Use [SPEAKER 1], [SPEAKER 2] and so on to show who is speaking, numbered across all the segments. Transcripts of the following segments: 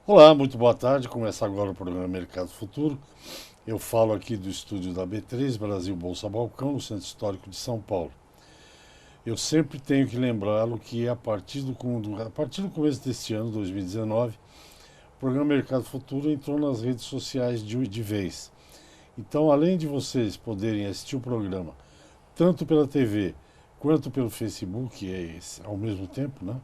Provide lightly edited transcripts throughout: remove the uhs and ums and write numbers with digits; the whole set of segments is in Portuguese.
[SPEAKER 1] Olá, muito boa tarde. Começa agora o programa Mercado Futuro. Eu falo aqui do estúdio da B3, Brasil Bolsa Balcão, no Centro Histórico de São Paulo. Eu sempre tenho que lembrá-lo que a partir do começo deste ano, 2019, o programa Mercado Futuro entrou nas redes sociais de vez. Então, além de vocês poderem assistir o programa tanto pela TV quanto pelo Facebook, ao mesmo tempo, né?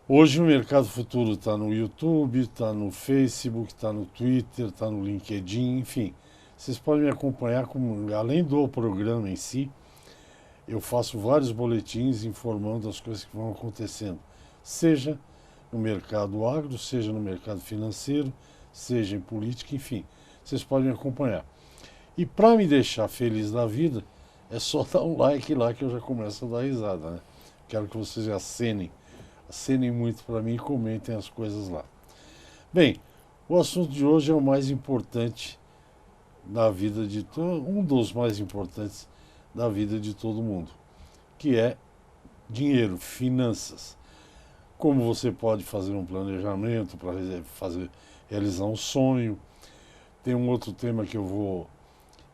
[SPEAKER 1] Hoje o Mercado Futuro está no YouTube, está no Facebook, está no Twitter, está no LinkedIn, enfim. Vocês podem me acompanhar, além do programa em si, eu faço vários boletins informando as coisas que vão acontecendo, seja no mercado agro, seja no mercado financeiro, seja em política, enfim. Vocês podem me acompanhar. E para me deixar feliz da vida, é só dar um like lá que eu já começo a dar risada, né? Quero que vocês acenem muito para mim e comentem as coisas lá. Bem, o assunto de hoje é o mais importante na vida de um dos mais importantes da vida de todo mundo, que é dinheiro, finanças. Como você pode fazer um planejamento para realizar um sonho. Tem um outro tema que eu vou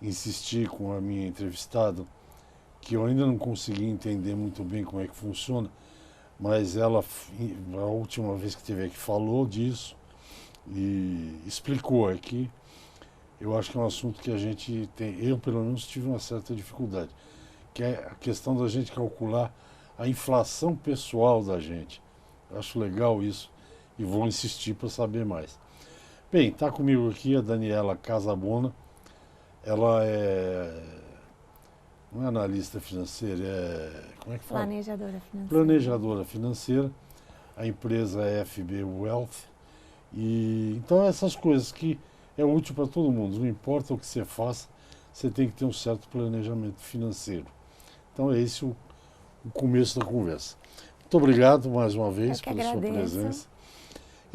[SPEAKER 1] insistir com a minha entrevistada, que eu ainda não consegui entender muito bem como é que funciona, mas ela, a última vez que esteve aqui, falou disso e explicou aqui. Eu acho que é um assunto que a gente tem, eu pelo menos tive uma certa dificuldade, que é a questão da gente calcular a inflação pessoal da gente. Eu acho legal isso e vou insistir para saber mais. Bem, está comigo aqui a Daniela Casabona. Ela não é analista financeira, como é que fala?
[SPEAKER 2] Planejadora financeira.
[SPEAKER 1] Planejadora financeira. A empresa é FB Wealth. E então essas coisas que é útil para todo mundo, não importa o que você faça, você tem que ter um certo planejamento financeiro. Então é esse o começo da conversa. Muito obrigado mais uma
[SPEAKER 2] Eu
[SPEAKER 1] vez
[SPEAKER 2] que
[SPEAKER 1] pela sua
[SPEAKER 2] agradeço.
[SPEAKER 1] presença.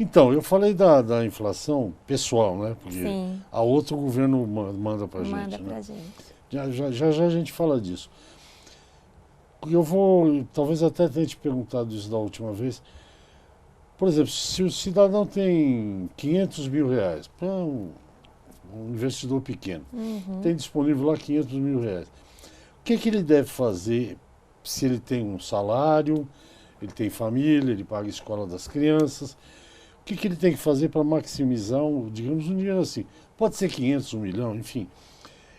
[SPEAKER 1] Então, eu falei da inflação pessoal, né? Porque
[SPEAKER 2] Sim,
[SPEAKER 1] a outra o governo manda para a
[SPEAKER 2] manda
[SPEAKER 1] gente, né?
[SPEAKER 2] pra gente.
[SPEAKER 1] Já a gente fala disso. Eu vou, talvez até tenha te perguntado isso da última vez. Por exemplo, se o cidadão tem 500 mil reais, para um investidor pequeno,
[SPEAKER 2] Uhum.
[SPEAKER 1] tem disponível lá 500 mil reais. O que ele deve fazer se ele tem um salário, ele tem família, ele paga a escola das crianças? O que ele tem que fazer para maximizar, digamos, um dinheiro assim? Pode ser 500, 1 milhão, enfim.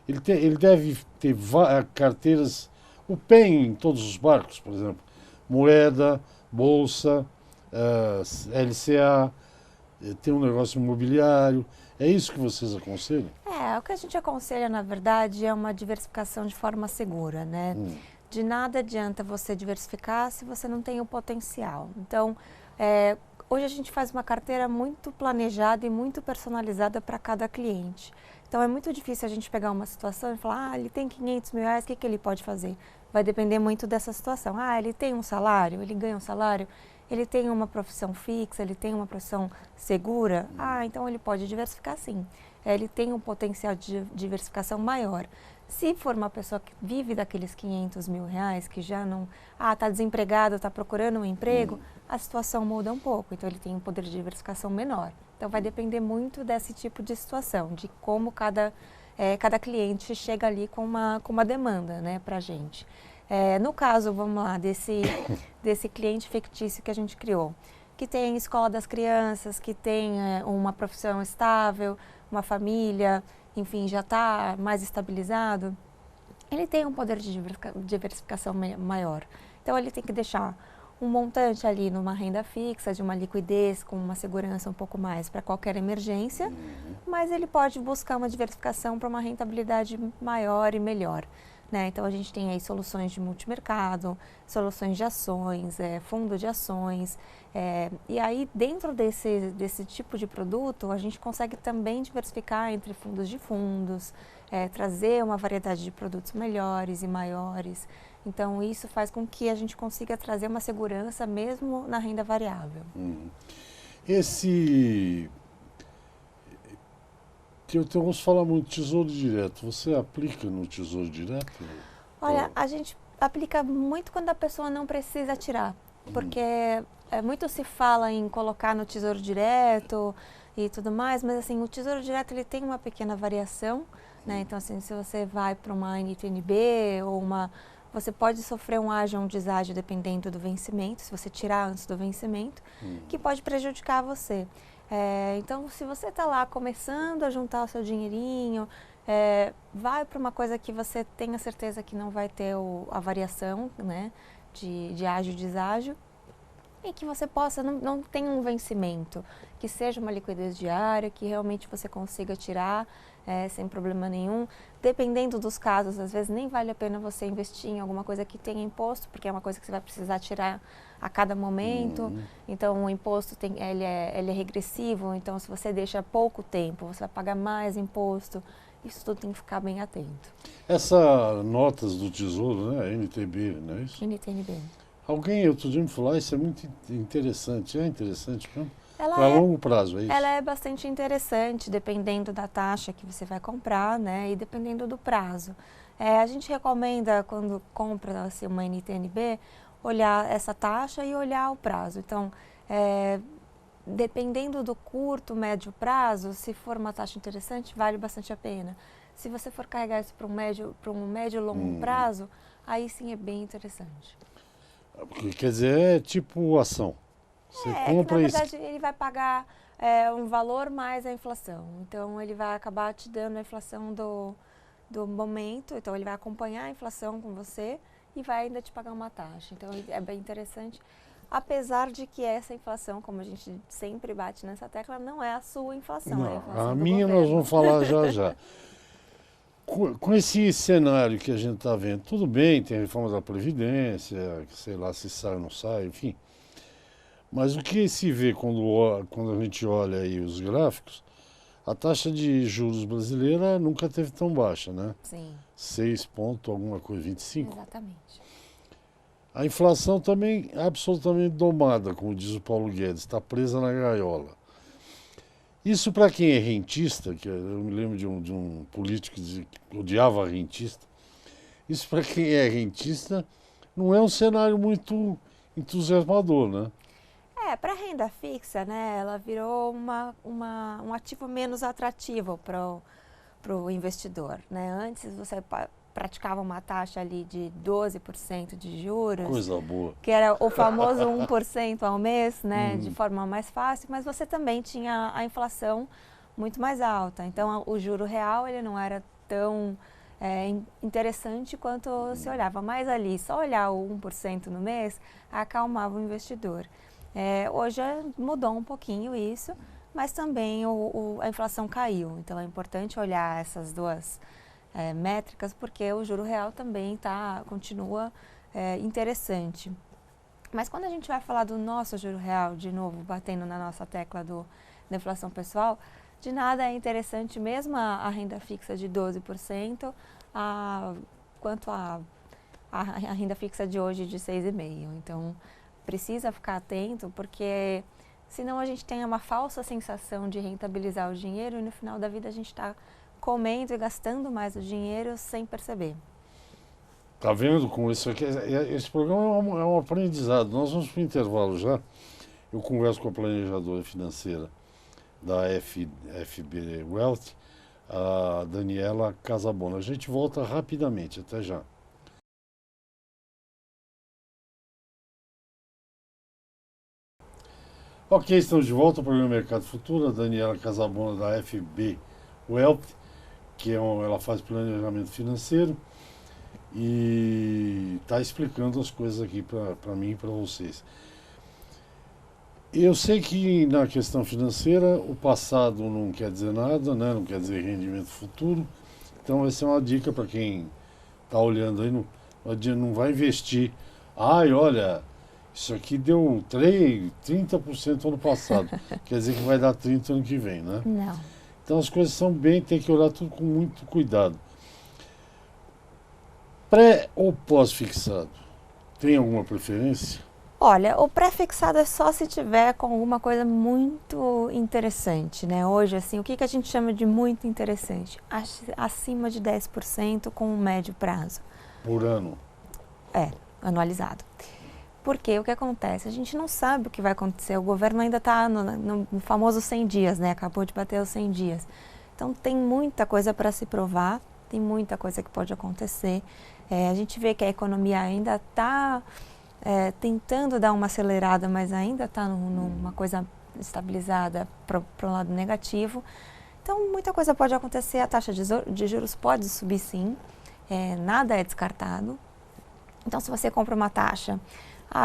[SPEAKER 1] Ele deve ter carteiras, o pé em todos os barcos, por exemplo, moeda, bolsa, LCA, tem um negócio imobiliário. É isso que vocês aconselham?
[SPEAKER 2] O que a gente aconselha, na verdade, é uma diversificação de forma segura, né?
[SPEAKER 1] Hum,
[SPEAKER 2] De nada adianta você diversificar se você não tem o potencial. Então, é, hoje a gente faz uma carteira muito planejada e muito personalizada para cada cliente. Então, é muito difícil a gente pegar uma situação e falar, ele tem 500 mil reais, o que ele pode fazer? Vai depender muito dessa situação. Ele tem um salário, ele ganha um salário, ele tem uma profissão fixa, ele tem uma profissão segura, então ele pode diversificar sim. Ele tem um potencial de diversificação maior. Se for uma pessoa que vive daqueles 500 mil reais, que já não, está desempregado, está procurando um emprego, a situação muda um pouco, então ele tem um poder de diversificação menor. Então vai depender muito desse tipo de situação, de como cada cliente chega ali com uma demanda, né, para a gente. No caso, vamos lá, desse cliente fictício que a gente criou, que tem escola das crianças, que tem uma profissão estável, uma família, enfim, já está mais estabilizado, ele tem um poder de diversificação maior. Então, ele tem que deixar um montante ali numa renda fixa, de uma liquidez com uma segurança um pouco mais para qualquer emergência, mas ele pode buscar uma diversificação para uma rentabilidade maior e melhor. Né? Então, a gente tem aí soluções de multimercado, soluções de ações, fundo de ações. E aí, dentro desse tipo de produto, a gente consegue também diversificar entre fundos de fundos, trazer uma variedade de produtos melhores e maiores. Então, isso faz com que a gente consiga trazer uma segurança mesmo na renda variável.
[SPEAKER 1] Esse. Que eu tenho, vamos falar muito de tesouro direto. Você aplica no tesouro direto?
[SPEAKER 2] Olha, a gente aplica muito quando a pessoa não precisa tirar, porque muito se fala em colocar no Tesouro Direto e tudo mais, mas assim, o Tesouro Direto ele tem uma pequena variação, né? Então assim, se você vai para uma NTNB ou você pode sofrer um ágio ou um deságio dependendo do vencimento, se você tirar antes do vencimento, que pode prejudicar você. Então, se você está lá começando a juntar o seu dinheirinho, vai para uma coisa que você tenha certeza que não vai ter a variação, né, de ágio e deságio, e que você possa, não tenha um vencimento, que seja uma liquidez diária, que realmente você consiga tirar sem problema nenhum. Dependendo dos casos, às vezes nem vale a pena você investir em alguma coisa que tenha imposto, porque é uma coisa que você vai precisar tirar a cada momento. Então, o imposto ele é regressivo, então se você deixa pouco tempo, você vai pagar mais imposto. Isso tudo tem que ficar bem atento.
[SPEAKER 1] Essa notas do Tesouro, né, NTB, não é isso?
[SPEAKER 2] NTNB.
[SPEAKER 1] Alguém outro dia me falou, isso é muito interessante. É interessante mesmo?
[SPEAKER 2] Ela
[SPEAKER 1] Para longo prazo, é isso?
[SPEAKER 2] Ela é bastante interessante, dependendo da taxa que você vai comprar, né, e dependendo do prazo. A gente recomenda, quando compra assim, uma NTNB, olhar essa taxa e olhar o prazo. Então, dependendo do curto, médio prazo, se for uma taxa interessante, vale bastante a pena. Se você for carregar isso para um médio longo prazo, aí sim é bem interessante.
[SPEAKER 1] Quer dizer, é tipo ação. Você compra
[SPEAKER 2] que, na verdade, ele vai pagar um valor mais a inflação. Então, ele vai acabar te dando a inflação do momento. Então, ele vai acompanhar a inflação com você e vai ainda te pagar uma taxa. Então, é bem interessante. Apesar de que essa inflação, como a gente sempre bate nessa tecla, não é a sua inflação.
[SPEAKER 1] Não,
[SPEAKER 2] é a inflação
[SPEAKER 1] a
[SPEAKER 2] do
[SPEAKER 1] minha
[SPEAKER 2] governo.
[SPEAKER 1] nós vamos falar já já. Com esse cenário que a gente está vendo, tudo bem, tem a reforma da Previdência, sei lá se sai ou não sai, enfim. Mas o que se vê quando a gente olha aí os gráficos, a taxa de juros brasileira nunca teve tão baixa, né?
[SPEAKER 2] Sim.
[SPEAKER 1] 6 ponto alguma coisa, 25.
[SPEAKER 2] Exatamente.
[SPEAKER 1] A inflação também absolutamente domada, como diz o Paulo Guedes, está presa na gaiola. Isso para quem é rentista, que eu me lembro de um político que dizia que odiava rentista, isso para quem é rentista não é um cenário muito entusiasmador, né?
[SPEAKER 2] Para renda fixa, né, ela virou um ativo menos atrativo para o investidor, né? Antes você praticava uma taxa ali de 12% de juros.
[SPEAKER 1] Coisa boa.
[SPEAKER 2] Que era o famoso 1% ao mês, né, de forma mais fácil, mas você também tinha a inflação muito mais alta. Então, o juro real ele não era tão interessante quanto se olhava. Mas ali, só olhar o 1% no mês, acalmava o investidor. Hoje mudou um pouquinho isso, mas também a inflação caiu. Então, é importante olhar essas duas métricas, porque o juro real também continua interessante. Mas quando a gente vai falar do nosso juro real, de novo, batendo na nossa tecla da inflação pessoal, de nada é interessante mesmo a renda fixa de 12%, quanto a renda fixa de hoje de 6,5%. Então, precisa ficar atento, porque senão a gente tem uma falsa sensação de rentabilizar o dinheiro e no final da vida a gente está comendo e gastando mais o dinheiro sem perceber.
[SPEAKER 1] Tá vendo como isso aqui? Esse programa é um aprendizado. Nós vamos para o intervalo já. Eu converso com a planejadora financeira da FB Wealth, a Daniela Casabona. A gente volta rapidamente. Até já. Ok, estamos de volta ao programa Mercado Futuro. A Daniela Casabona da FB Wealth, que ela faz planejamento financeiro e está explicando as coisas aqui para mim e para vocês. Eu sei que na questão financeira o passado não quer dizer nada, né? Não quer dizer rendimento futuro. Então essa é uma dica para quem está olhando aí, não vai investir. Ai, olha, isso aqui deu 30% ano passado. Quer dizer que vai dar 30% ano que vem, né?
[SPEAKER 2] Não.
[SPEAKER 1] Então as coisas são bem, tem que olhar tudo com muito cuidado. Pré ou pós-fixado? Tem alguma preferência?
[SPEAKER 2] Olha, o pré-fixado é só se tiver com alguma coisa muito interessante, né? Hoje, assim, o que a gente chama de muito interessante? Acima de 10% com um médio prazo.
[SPEAKER 1] Por ano?
[SPEAKER 2] Anualizado. Porque o que acontece? A gente não sabe o que vai acontecer. O governo ainda está no famoso 100 dias, né? Acabou de bater os 100 dias. Então, tem muita coisa para se provar, tem muita coisa que pode acontecer. A gente vê que a economia ainda está tentando dar uma acelerada, mas ainda está numa coisa estabilizada para o lado negativo. Então, muita coisa pode acontecer. A taxa de juros pode subir, sim. Nada é descartado. Então, se você compra uma taxa...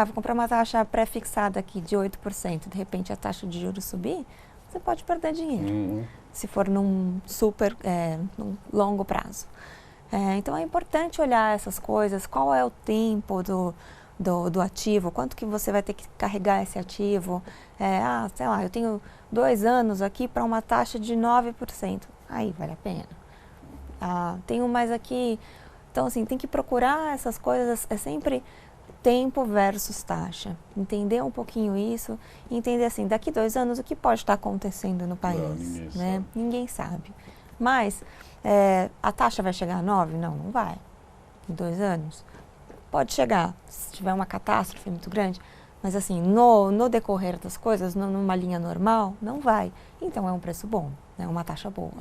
[SPEAKER 2] vou comprar uma taxa pré-fixada aqui de 8%, de repente a taxa de juros subir, você pode perder dinheiro, se for num longo prazo. Então é importante olhar essas coisas, qual é o tempo do ativo, quanto que você vai ter que carregar esse ativo. Sei lá, eu tenho 2 anos aqui para uma taxa de 9%, aí vale a pena. Tenho mais aqui, então assim, tem que procurar essas coisas, sempre... tempo versus taxa. Entender um pouquinho isso, entender assim, daqui 2 anos o que pode estar acontecendo no país, né? Ninguém sabe. Mas a taxa vai chegar a 9? Não, não vai. Em 2 anos. Pode chegar, se tiver uma catástrofe muito grande, mas assim, no decorrer das coisas, numa linha normal, não vai. Então é um preço bom, né? Uma taxa boa.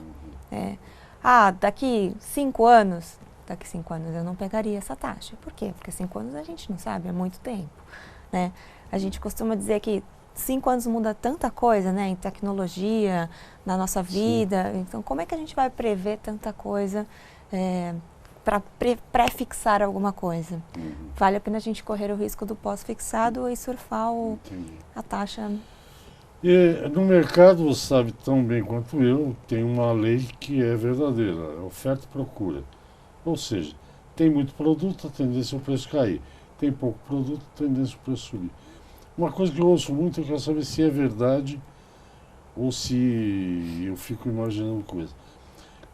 [SPEAKER 2] Daqui 5 anos... Daqui 5 anos eu não pegaria essa taxa. Por quê? Porque 5 anos a gente não sabe, é muito tempo, né? A gente costuma dizer que 5 anos muda tanta coisa, né? Em tecnologia, na nossa vida. Sim. Então, como é que a gente vai prever tanta coisa para pré-fixar alguma coisa? Vale a pena a gente correr o risco do pós-fixado e surfar a taxa.
[SPEAKER 1] E no mercado, você sabe tão bem quanto eu, tem uma lei que é verdadeira, oferta e procura. Ou seja, tem muito produto, a tendência é o preço cair. Tem pouco produto, a tendência é o preço subir. Uma coisa que eu ouço muito, eu quero saber se é verdade ou se eu fico imaginando coisa.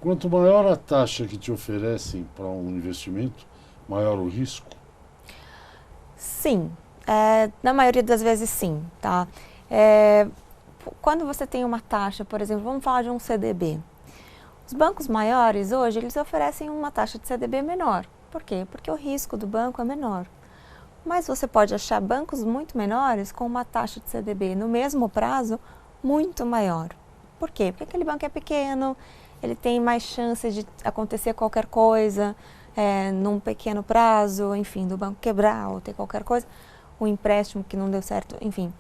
[SPEAKER 1] Quanto maior a taxa que te oferecem para um investimento, maior o risco?
[SPEAKER 2] Sim, na maioria das vezes sim, tá? Quando você tem uma taxa, por exemplo, vamos falar de um CDB. Os bancos maiores, hoje, eles oferecem uma taxa de CDB menor. Por quê? Porque o risco do banco é menor. Mas você pode achar bancos muito menores com uma taxa de CDB no mesmo prazo muito maior. Por quê? Porque aquele banco é pequeno, ele tem mais chance de acontecer qualquer coisa num pequeno prazo, enfim, do banco quebrar ou ter qualquer coisa, um empréstimo que não deu certo, enfim.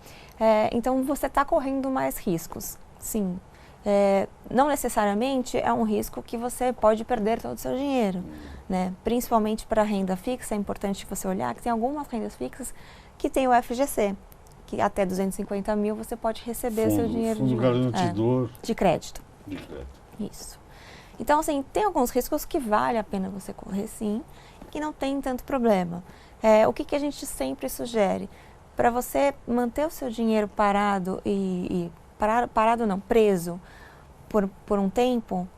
[SPEAKER 2] Então, você está correndo mais riscos, sim. Não necessariamente é um risco que você pode perder todo o seu dinheiro, né? Principalmente para renda fixa, é importante você olhar que tem algumas rendas fixas que tem o FGC, que até 250 mil você pode receber seu dinheiro
[SPEAKER 1] de garantidor
[SPEAKER 2] de crédito.
[SPEAKER 1] De crédito.
[SPEAKER 2] Isso. Então, assim, tem alguns riscos que vale a pena você correr, sim, que não tem tanto problema. O que a gente sempre sugere? Para você manter o seu dinheiro parado parado não, preso por um tempo,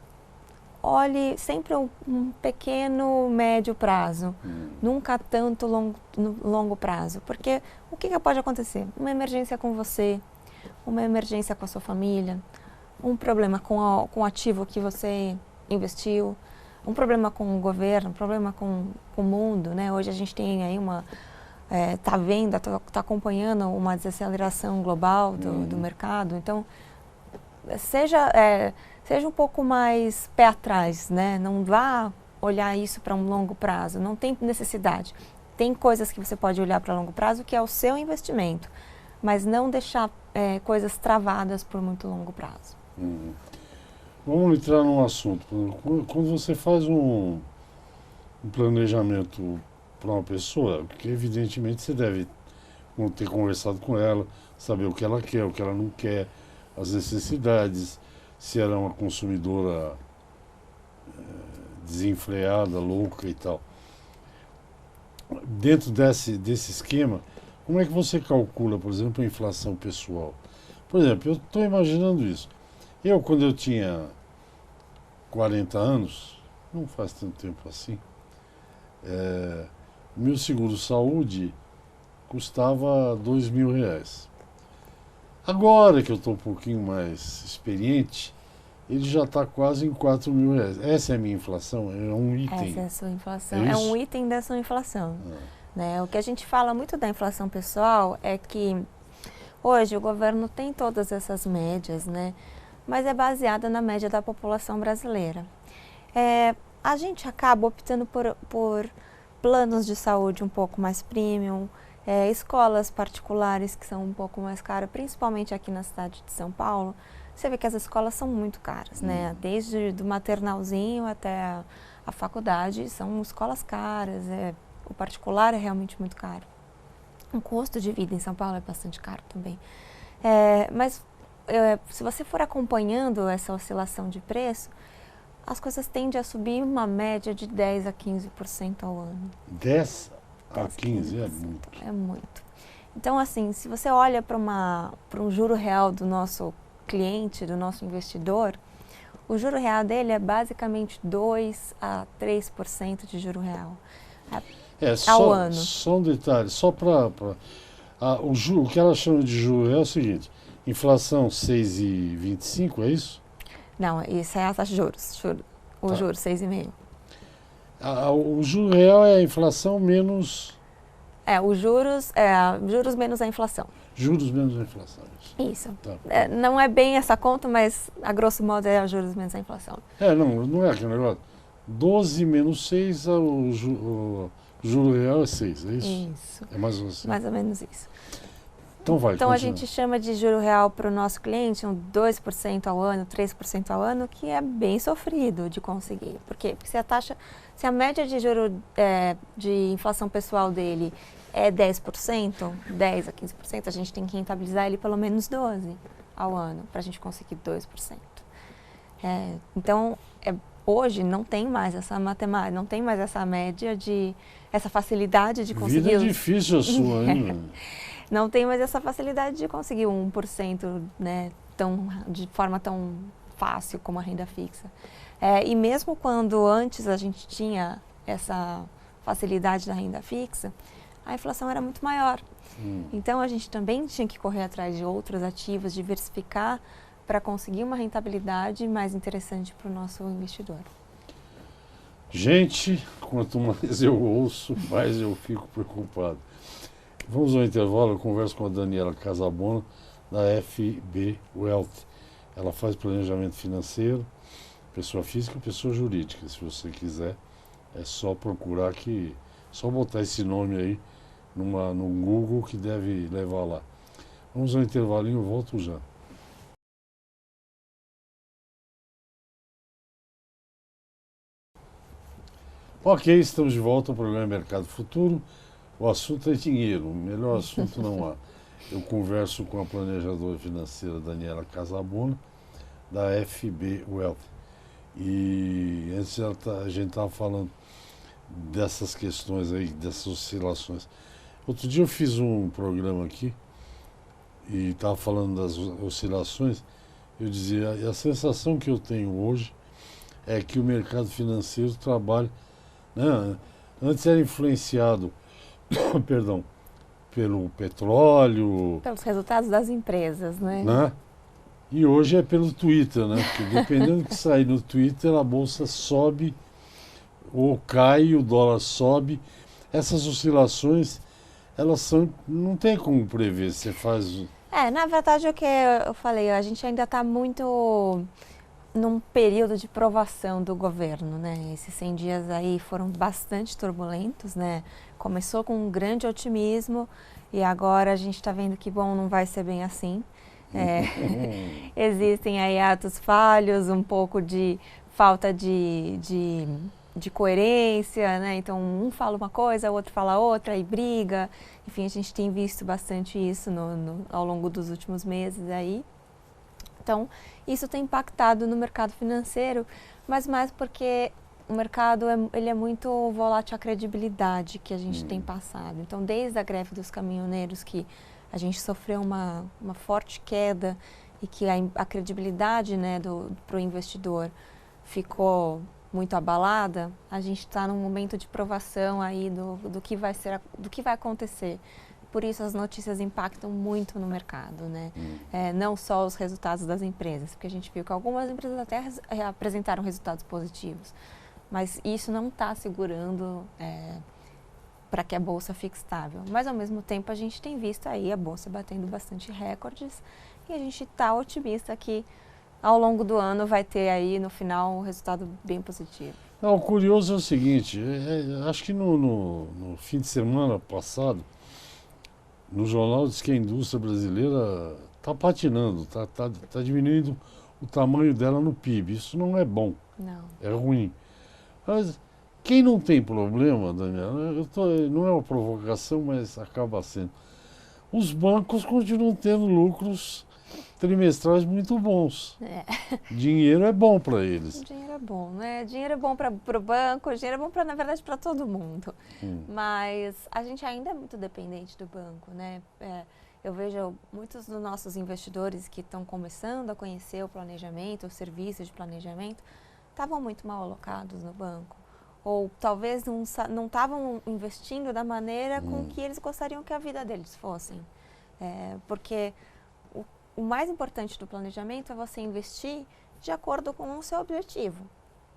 [SPEAKER 2] olhe sempre um pequeno, médio prazo, nunca tanto longo prazo, porque o que pode acontecer? Uma emergência com você, uma emergência com a sua família, um problema com o ativo que você investiu, um problema com o governo, um problema com o mundo, né? Hoje a gente tem aí está vendo, está acompanhando uma desaceleração global do mercado. Então, seja um pouco mais pé atrás, né? Não vá olhar isso para um longo prazo, não tem necessidade. Tem coisas que você pode olhar para longo prazo, que é o seu investimento, mas não deixar coisas travadas por muito longo prazo.
[SPEAKER 1] Vamos entrar num assunto. Quando você faz um planejamento para uma pessoa, que evidentemente você deve ter conversado com ela, saber o que ela quer, o que ela não quer, as necessidades, se ela é uma consumidora desenfreada, louca e tal. Dentro desse esquema, como é que você calcula, por exemplo, a inflação pessoal? Por exemplo, eu estou imaginando isso. Quando eu tinha 40 anos, não faz tanto tempo assim, meu seguro-saúde custava R$2.000. Agora que eu estou um pouquinho mais experiente, ele já está quase em R$4.000. Essa é a minha inflação? É um item?
[SPEAKER 2] Essa é a sua inflação. É um item da sua inflação. né? O que a gente fala muito da inflação pessoal é que hoje o governo tem todas essas médias, né? Mas é baseada na média da população brasileira. A gente acaba optando por planos de saúde um pouco mais premium, escolas particulares que são um pouco mais caras, principalmente aqui na cidade de São Paulo. Você vê que as escolas são muito caras, né? Desde do maternalzinho até a faculdade, são escolas caras, o particular é realmente muito caro. O custo de vida em São Paulo é bastante caro também. Mas se você for acompanhando essa oscilação de preço, as coisas tendem a subir uma média de 10 a 15% ao ano.
[SPEAKER 1] 10 a 15 é muito.
[SPEAKER 2] É muito. Então, assim, se você olha para um juro real do nosso cliente, do nosso investidor, o juro real dele é basicamente 2 a 3% de juro real ao ano.
[SPEAKER 1] Só um detalhe, só para... o que ela chama de juro real é o seguinte, inflação 6,25, é isso?
[SPEAKER 2] Não, isso é a taxa de juros, o juro 6,5.
[SPEAKER 1] O juro real é a inflação menos...
[SPEAKER 2] Os juros menos a inflação.
[SPEAKER 1] Juros menos a inflação.
[SPEAKER 2] Isso.
[SPEAKER 1] Tá.
[SPEAKER 2] Não é bem essa conta, mas a grosso modo é juros menos a inflação.
[SPEAKER 1] Não é aquele negócio. 12 menos 6, o juro real é 6, é isso?
[SPEAKER 2] Isso.
[SPEAKER 1] É mais ou menos assim.
[SPEAKER 2] Mais ou menos isso.
[SPEAKER 1] Então vai,
[SPEAKER 2] Então
[SPEAKER 1] continua.
[SPEAKER 2] a gente chama de juro real para o nosso cliente 2% ao ano, 3% ao ano, que é bem sofrido de conseguir. Por quê? Porque se a média de juro de inflação pessoal dele é 10%, 10 a 15%, a gente tem que rentabilizar ele pelo menos 12% ao ano para a gente conseguir 2%. Então, hoje não tem mais essa matemática, não tem mais essa média essa facilidade de conseguir...
[SPEAKER 1] Vida difícil a sua, hein?
[SPEAKER 2] Não tem mais essa facilidade de conseguir 1%, né, de forma tão fácil como a renda fixa. E mesmo quando antes a gente tinha essa facilidade da renda fixa, a inflação era muito maior. Então a gente também tinha que correr atrás de outros ativos, diversificar para conseguir uma rentabilidade mais interessante para o nosso investidor.
[SPEAKER 1] Gente, quanto mais eu ouço, mais eu fico preocupado. Vamos ao intervalo, eu converso com a Daniela Casabona, da FB Wealth. Ela faz planejamento financeiro, pessoa física e pessoa jurídica. Se você quiser, é só procurar aqui, só botar esse nome aí no Google que deve levar lá. Vamos ao intervalinho, eu volto já. Ok, estamos de volta ao programa Mercado Futuro. O assunto é dinheiro, o melhor assunto não há. Eu converso com a planejadora financeira Daniela Casabona, da FB Wealth. E antes a gente estava falando dessas questões aí, dessas oscilações. Outro dia eu fiz um programa aqui e estava falando das oscilações. Eu dizia, a sensação que eu tenho hoje é que o mercado financeiro trabalha... Né, antes era influenciado perdão, pelo petróleo.
[SPEAKER 2] Pelos resultados das empresas, né?
[SPEAKER 1] E hoje é pelo Twitter, né? Porque dependendo do que sair no Twitter, a bolsa sobe ou cai, o dólar sobe. Essas oscilações, não tem como prever. Você faz...
[SPEAKER 2] Na verdade, o que eu falei, a gente ainda está muito num período de provação do governo, né? Esses 100 dias aí foram bastante turbulentos, né? Começou com um grande otimismo e agora a gente está vendo que, bom, não vai ser bem assim. Existem aí atos falhos, um pouco de falta de coerência, né? Então, um fala uma coisa, o outro fala outra e briga. Enfim, a gente tem visto bastante isso ao longo dos últimos meses aí. Então, isso tem impactado no mercado financeiro, mas mais porque o mercado ele é muito volátil à credibilidade que a gente tem passado. Então, desde a greve dos caminhoneiros, que a gente sofreu uma forte queda e que a credibilidade, né, para o investidor ficou muito abalada, a gente está num momento de provação aí do que vai acontecer. Por isso as notícias impactam muito no mercado, né? Não só os resultados das empresas, porque a gente viu que algumas empresas até apresentaram resultados positivos, mas isso não está segurando para que a bolsa fique estável. Mas ao mesmo tempo a gente tem visto aí a bolsa batendo bastante recordes e a gente está otimista que ao longo do ano vai ter aí no final um resultado bem positivo.
[SPEAKER 1] Não, o curioso é o seguinte, acho que no fim de semana passado, no jornal diz que a indústria brasileira está patinando, tá diminuindo o tamanho dela no PIB. Isso não é bom,
[SPEAKER 2] Não.
[SPEAKER 1] é ruim. Mas quem não tem problema, Daniela, não é uma provocação, mas acaba sendo. Os bancos continuam tendo lucros trimestrais muito bons. Dinheiro é bom para eles.
[SPEAKER 2] O dinheiro é bom, né? Dinheiro é bom para o banco, dinheiro é bom para, na verdade, para todo mundo. Mas a gente ainda é muito dependente do banco, né? Eu vejo muitos dos nossos investidores que estão começando a conhecer o planejamento, os serviços de planejamento, estavam muito mal alocados no banco. Ou talvez não estavam investindo da maneira com que eles gostariam que a vida deles fossem. Porque o mais importante do planejamento é você investir de acordo com o seu objetivo,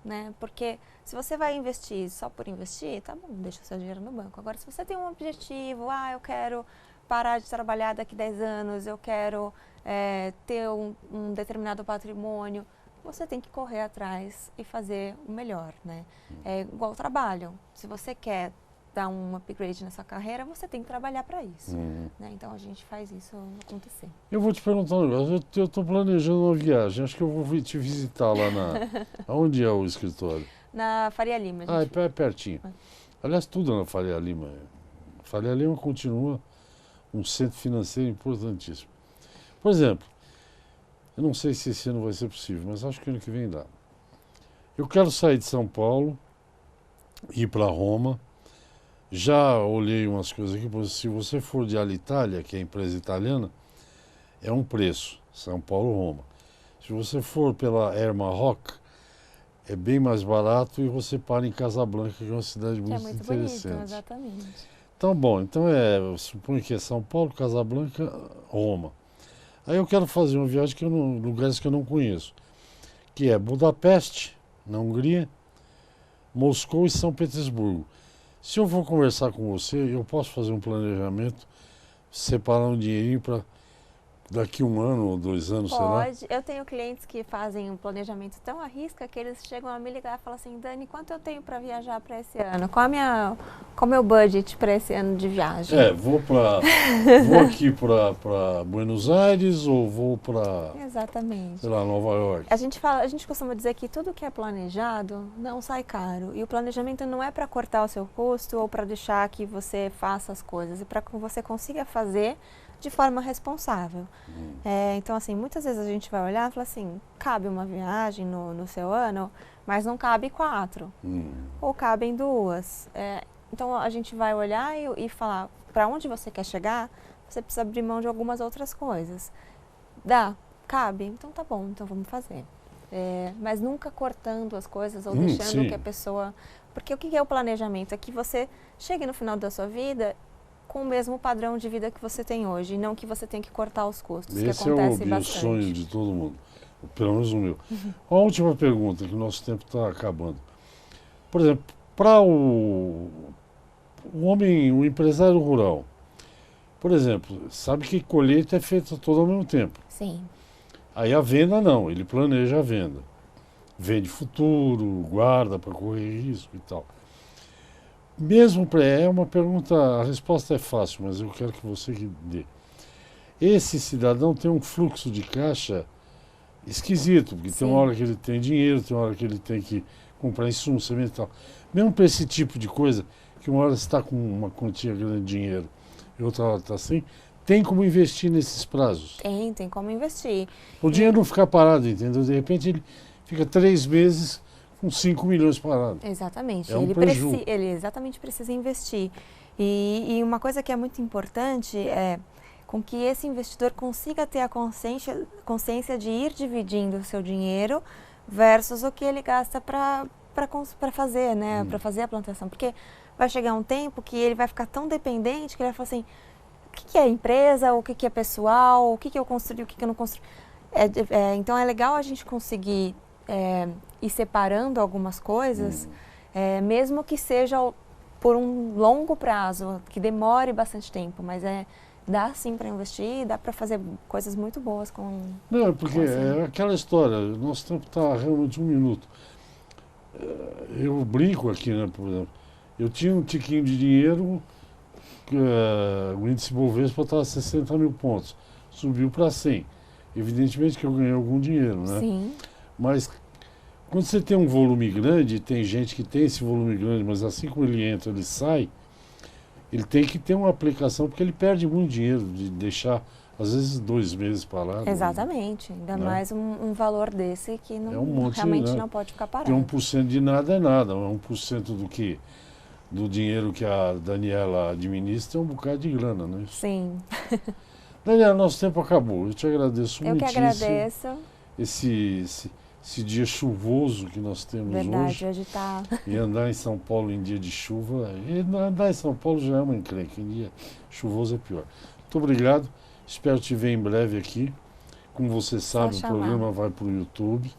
[SPEAKER 2] né? Porque se você vai investir só por investir, tá bom, deixa o seu dinheiro no banco. Agora, se você tem um objetivo, eu quero parar de trabalhar daqui 10 anos, eu quero ter um determinado patrimônio, você tem que correr atrás e fazer o melhor, né? É igual ao trabalho. Se você quer dar um upgrade na sua carreira, você tem que trabalhar para isso. Né? Então a gente faz isso acontecer.
[SPEAKER 1] Eu vou te perguntar um negócio. Eu estou planejando uma viagem. Acho que eu vou te visitar lá Onde é o escritório?
[SPEAKER 2] Na Faria Lima.
[SPEAKER 1] É pertinho. Aliás, tudo na Faria Lima. Faria Lima continua um centro financeiro importantíssimo. Por exemplo, eu não sei se esse ano vai ser possível, mas acho que ano que vem dá. Eu quero sair de São Paulo, ir para Roma. Já olhei umas coisas aqui, porque se você for de Alitalia, que é a empresa italiana, é um preço, São Paulo-Roma. Se você for pela Air Maroc, é bem mais barato e você para em Casablanca, que é uma cidade muito interessante.
[SPEAKER 2] Bonito, exatamente.
[SPEAKER 1] Então, eu suponho que é São Paulo, Casablanca, Roma. Aí eu quero fazer uma viagem lugares que eu não conheço, que é Budapeste, na Hungria, Moscou e São Petersburgo. Se eu for conversar com você, eu posso fazer um planejamento, separar um dinheirinho para daqui 1 ano ou 2 anos, será?
[SPEAKER 2] Pode. Eu tenho clientes que fazem um planejamento tão à risca que eles chegam a me ligar e falam assim, Dani, quanto eu tenho para viajar para esse ano? Qual é o meu budget para esse ano de viagem?
[SPEAKER 1] Vou aqui para Buenos Aires ou vou para,
[SPEAKER 2] exatamente,
[SPEAKER 1] sei lá, Nova York.
[SPEAKER 2] A gente costuma dizer que tudo que é planejado não sai caro. E o planejamento não é para cortar o seu custo ou para deixar que você faça as coisas, é para que você consiga fazer de forma responsável. Então, assim, muitas vezes a gente vai olhar e falar assim, cabe uma viagem no seu ano, mas não cabe 4, ou cabem 2. Então, a gente vai olhar e falar, para onde você quer chegar, você precisa abrir mão de algumas outras coisas. Cabe? Então tá bom, então vamos fazer. Mas nunca cortando as coisas ou deixando que a pessoa... Porque o que é o planejamento? É que você chegue no final da sua vida com o mesmo padrão de vida que você tem hoje, e não que você tem que cortar os custos, que acontece bastante.
[SPEAKER 1] Esse é o sonho de todo mundo, pelo menos o meu. A última pergunta, que o nosso tempo está acabando. Por exemplo, para o empresário rural, por exemplo, sabe que colheita é feita todo ao mesmo tempo.
[SPEAKER 2] Sim.
[SPEAKER 1] Aí a venda não, ele planeja a venda. Vende futuro, guarda para correr risco e tal. É uma pergunta, a resposta é fácil, mas eu quero que você dê. Esse cidadão tem um fluxo de caixa esquisito, porque tem uma hora que ele tem dinheiro, tem uma hora que ele tem que comprar insumo, semente e tal. Mesmo para esse tipo de coisa, que uma hora você está com uma quantia grande de dinheiro e outra hora está assim, tem como investir nesses prazos?
[SPEAKER 2] Tem como investir.
[SPEAKER 1] O dinheiro não ficar parado, entendeu? De repente ele fica 3 meses com 5 milhões parados.
[SPEAKER 2] Exatamente.
[SPEAKER 1] Ele
[SPEAKER 2] exatamente precisa investir. E uma coisa que é muito importante é com que esse investidor consiga ter a consciência de ir dividindo o seu dinheiro versus o que ele gasta para fazer, né? Para fazer a plantação. Porque vai chegar um tempo que ele vai ficar tão dependente que ele vai falar assim, o que é empresa, o que é pessoal, o que eu construí, o que eu não construí. Então é legal a gente conseguir ir separando algumas coisas, mesmo que seja por um longo prazo, que demore bastante tempo, mas dá sim para investir, dá para fazer coisas muito boas com...
[SPEAKER 1] Não, porque é aquela história, nosso tempo está realmente 1 minuto. Eu brinco aqui, né, por exemplo, eu tinha um tiquinho de dinheiro, o índice Bovespa estava 60 mil pontos, subiu para 100. Evidentemente que eu ganhei algum dinheiro, né?
[SPEAKER 2] Sim.
[SPEAKER 1] Mas quando você tem um volume grande, tem gente que tem esse volume grande, mas assim como ele entra, ele sai, ele tem que ter uma aplicação, porque ele perde muito dinheiro de deixar, às vezes, 2 meses parado.
[SPEAKER 2] Exatamente, ainda
[SPEAKER 1] né?
[SPEAKER 2] mais um valor desse que não,
[SPEAKER 1] É um monte,
[SPEAKER 2] realmente
[SPEAKER 1] né?
[SPEAKER 2] não pode ficar
[SPEAKER 1] Porque
[SPEAKER 2] parado.
[SPEAKER 1] 1% de nada é nada, 1% do que? Do dinheiro que a Daniela administra é um bocado de grana, não é isso?
[SPEAKER 2] Sim.
[SPEAKER 1] Daniela, nosso tempo acabou. Eu te agradeço
[SPEAKER 2] Eu que
[SPEAKER 1] muitíssimo.
[SPEAKER 2] agradeço.
[SPEAKER 1] Esse dia chuvoso que nós temos
[SPEAKER 2] Verdade,
[SPEAKER 1] hoje.
[SPEAKER 2] hoje tá...
[SPEAKER 1] E andar em São Paulo em dia de chuva. E andar em São Paulo já é uma encrenca, em dia chuvoso é pior. Muito obrigado. Espero te ver em breve aqui. Como você sabe, o programa vai para o YouTube.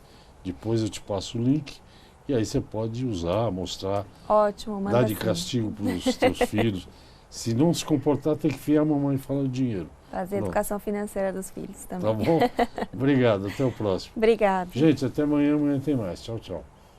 [SPEAKER 1] Depois eu te passo o link. E aí você pode usar, mostrar.
[SPEAKER 2] Ótimo, manda
[SPEAKER 1] dar de
[SPEAKER 2] sim.
[SPEAKER 1] castigo para os teus filhos. Se não se comportar, tem que fiar a mamãe falar o dinheiro.
[SPEAKER 2] Fazer educação financeira dos filhos também.
[SPEAKER 1] Tá bom? Obrigado, até o próximo.
[SPEAKER 2] Obrigada.
[SPEAKER 1] Gente, até amanhã tem mais. Tchau, tchau.